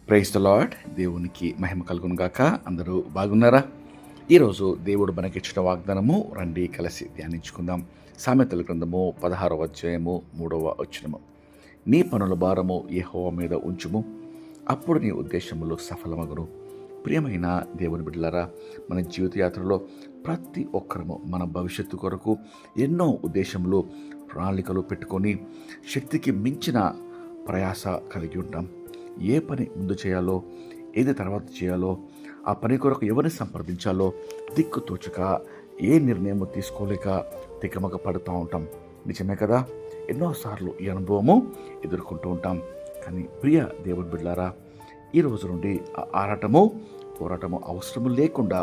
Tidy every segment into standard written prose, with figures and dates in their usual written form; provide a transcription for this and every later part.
Praise the lord. దేవునికి మహిమ కలుగును గాక. అందరూ బాగున్నారా? ఈరోజు దేవుడు మనకిచ్చిన వాగ్దానము రండి కలిసి ధ్యానించుకుందాం. సామెతల గ్రంథము 16వ అధ్యాయము 3వ వచనము. నీ పనుల భారము యెహోవా మీద ఉంచుము, అప్పుడు నీ ఉద్దేశములు సఫలమగును. ప్రియమైన దేవుని బిడ్డలారా, మన జీవిత యాత్రలో ప్రతి ఒక్కరము మన భవిష్యత్తు కొరకు ఎన్నో ఉద్దేశములు, ప్రణాళికలు పెట్టుకొని శక్తికి మించిన ప్రయాస కలిగి ఉంటాం. ఏ పని ముందు చేయాలో, ఏది తర్వాత చేయాలో, ఆ పని కొరకు ఎవరిని సంప్రదించాలో దిక్కు తోచక ఏ నిర్ణయము తీసుకోలేక తికమక పడుతూ ఉంటాం. నిజమే కదా? ఎన్నోసార్లు ఈ అనుభవము ఎదుర్కొంటూ ఉంటాం. కానీ ప్రియ దేవుని బిడ్డలారా, ఈ రోజు నుండి ఆ ఆరాటము పోరాటము అవసరము లేకుండా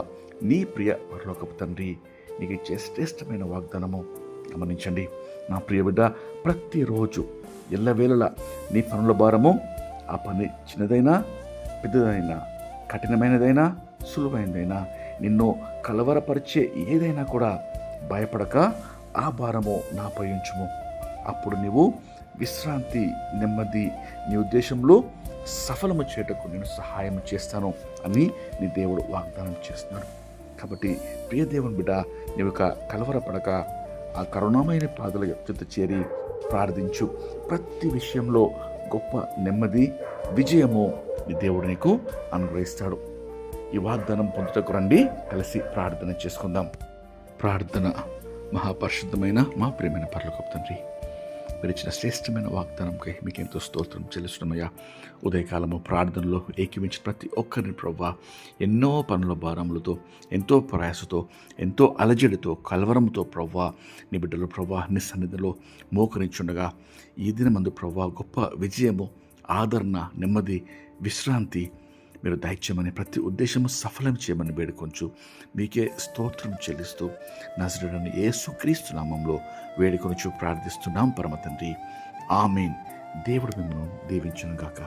నీ ప్రియ పరలోకపు తండ్రి నీకు ఇచ్చే శ్రేష్టమైన వాగ్దానము గమనించండి. నా ప్రియ బిడ్డ, ప్రతిరోజు ఎల్లవేళలా నీ పనుల భారము, ఆ పని చిన్నదైనా పెద్దదైనా, కఠినమైనదైనా సులువైనదైనా, నిన్ను కలవరపరిచే ఏదైనా కూడా భయపడక ఆ భారము నాపై ఉంచుము. అప్పుడు నీవు విశ్రాంతి, నెమ్మది, నీ ఉద్దేశంలో సఫలము చేయటకు నేను సహాయం చేస్తాను అని నీ దేవుడు వాగ్దానం చేస్తున్నాడు. కాబట్టి ప్రియ దేవుని బిడ్డ, నీవు కలవరపడక ఆ కరుణామైన పాదల చెంత చేరి ప్రార్థించు. ప్రతి విషయంలో గొప్ప నెమ్మది, విజయము నీ దేవుడు నీకు అనుగ్రహిస్తాడు. ఈ వాగ్దానం పొందుటకు రండి, కలిసి ప్రార్థన చేసుకుందాం. ప్రార్థన. మహాపరిశుద్ధమైన మా ప్రియమైన పరలోకపు తండ్రి, మీరు ఇచ్చిన శ్రేష్టమైన వాగ్దానంకై మీకు ఎంతో స్తోత్రం చెల్లిస్తున్నామయ్యా. ఉదయకాలము ప్రార్థనలో ఏకీవించిన ప్రతి ఒక్కరిని ప్రవ్వా, ఎన్నో పనుల భారములతో, ఎంతో ప్రయాసతో, ఎంతో అలజడితో, కలవరంతో ప్రవ్వా నీ బిడ్డలు ప్రవ్వా నీ సన్నిధిలో మోకరించుండగా ఈ దినమందు ప్రవ్వా గొప్ప విజయము, ఆదరణ, నెమ్మది, విశ్రాంతి మీరు దయచేయమని, ప్రతి ఉద్దేశము సఫలం చేయమని వేడుకొంచు మీకే స్తోత్రం చెల్లిస్తూ నజరేయుడైన యేసుక్రీస్తు నామములో వేడుకొనుచు ప్రార్థిస్తున్నాం పరమ తండ్రి. ఆమేన్. దేవుడు మిమ్మల్ని దీవించును గాక.